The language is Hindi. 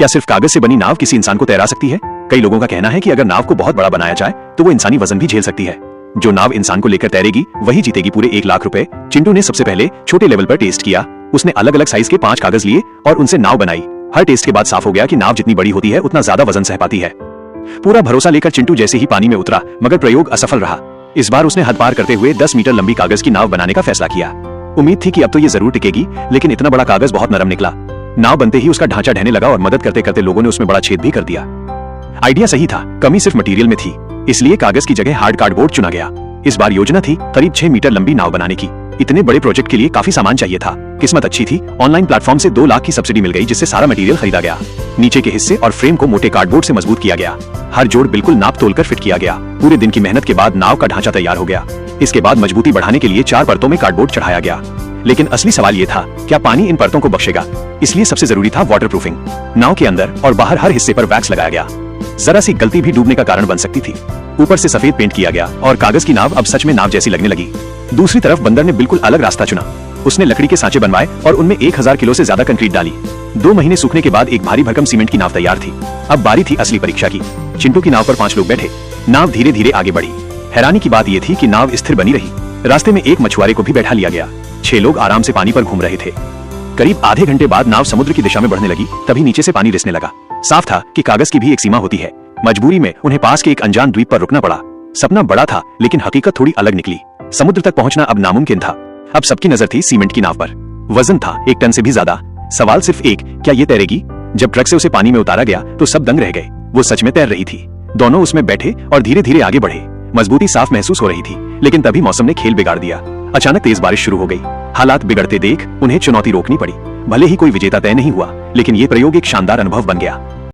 क्या सिर्फ कागज से बनी नाव किसी इंसान को तैरा सकती है? कई लोगों का कहना है कि अगर नाव को बहुत बड़ा बनाया जाए तो वो इंसानी वजन भी झेल सकती है। जो नाव इंसान को लेकर तैरेगी वही जीतेगी पूरे 1 लाख रुपए। चिंटू ने सबसे पहले छोटे लेवल पर टेस्ट किया। उसने अलग अलग साइज के 5 कागज लिए और उनसे नाव बनाई। हर टेस्ट के बाद साफ हो गया कि नाव जितनी बड़ी होती है उतना ज्यादा वजन सह पाती है। पूरा भरोसा लेकर चिंटू जैसे ही पानी में उतरा, मगर प्रयोग असफल रहा। इस बार उसने हद पार करते हुए 10 मीटर लंबी कागज की नाव बनाने का फैसला किया। उम्मीद थी कि अब तो ये जरूर टिकेगी, लेकिन इतना बड़ा कागज बहुत नरम निकला। नाव बनते ही उसका ढांचा ढहने लगा और मदद करते करते लोगों ने उसमें बड़ा छेद भी कर दिया। आइडिया सही था, कमी सिर्फ मटेरियल में थी, इसलिए कागज की जगह हार्ड कार्डबोर्ड चुना गया। इस बार योजना थी करीब 6 मीटर लंबी नाव बनाने की। इतने बड़े प्रोजेक्ट के लिए काफी सामान चाहिए था। किस्मत अच्छी थी, ऑनलाइन प्लेटफॉर्म से 2 लाख की सब्सिडी मिल गई, जिससे सारा मटेरियल खरीदा गया। नीचे के हिस्से और फ्रेम को मोटे कार्डबोर्ड से मजबूत किया गया। हर जोड़ बिल्कुल नाप तोलकर फिट किया गया। पूरे दिन की मेहनत के बाद नाव का ढांचा तैयार हो गया। इसके बाद मजबूती बढ़ाने के लिए 4 परतों में कार्डबोर्ड चढ़ाया गया। लेकिन असली सवाल ये था, क्या पानी इन परतों को बख्शेगा? इसलिए सबसे जरूरी था वाटरप्रूफिंग। नाव के अंदर और बाहर हर हिस्से पर वैक्स लगाया गया। जरा सी गलती भी डूबने का कारण बन सकती थी। ऊपर से सफेद पेंट किया गया और कागज की नाव अब सच में नाव जैसी लगने लगी। दूसरी तरफ बंदर ने बिल्कुल अलग रास्ता चुना। उसने लकड़ी के सांचे बनवाए और उनमें 1000 किलो से ज्यादा कंक्रीट डाली। 2 महीने सूखने के बाद एक भारी भरकम सीमेंट की नाव तैयार थी। अब बारी थी असली परीक्षा की। चिंटू की नाव पर 5 लोग बैठे। नाव धीरे धीरे आगे बढ़ी। हैरानी की बात यह थी कि नाव स्थिर बनी रही। रास्ते में एक मछुआरे को भी बैठा लिया गया। 6 लोग आराम से पानी पर घूम रहे थे। करीब आधे घंटे बाद नाव समुद्र की दिशा में बढ़ने लगी। तभी नीचे से पानी रिसने लगा। साफ था कि कागज की भी एक सीमा होती है। मजबूरी में उन्हें पास के एक अनजान द्वीप पर रुकना पड़ा। सपना बड़ा था, लेकिन हकीकत थोड़ी अलग निकली। समुद्र तक पहुंचना अब नामुमकिन था। अब सबकी नजर थी सीमेंट की नाव पर। वजन था 1 टन से भी ज्यादा। सवाल सिर्फ एक, क्या ये तैरेगी? जब ट्रक से उसे पानी में उतारा गया तो सब दंग रह गए। वो सच में तैर रही थी। दोनों उसमें बैठे और धीरे धीरे आगे बढ़े। मजबूती साफ महसूस हो रही थी, लेकिन तभी मौसम ने खेल बिगाड़ दिया। अचानक तेज बारिश शुरू हो गई। हालात बिगड़ते देख उन्हें चुनौती रोकनी पड़ी। भले ही कोई विजेता तय नहीं हुआ, लेकिन ये प्रयोग एक शानदार अनुभव बन गया।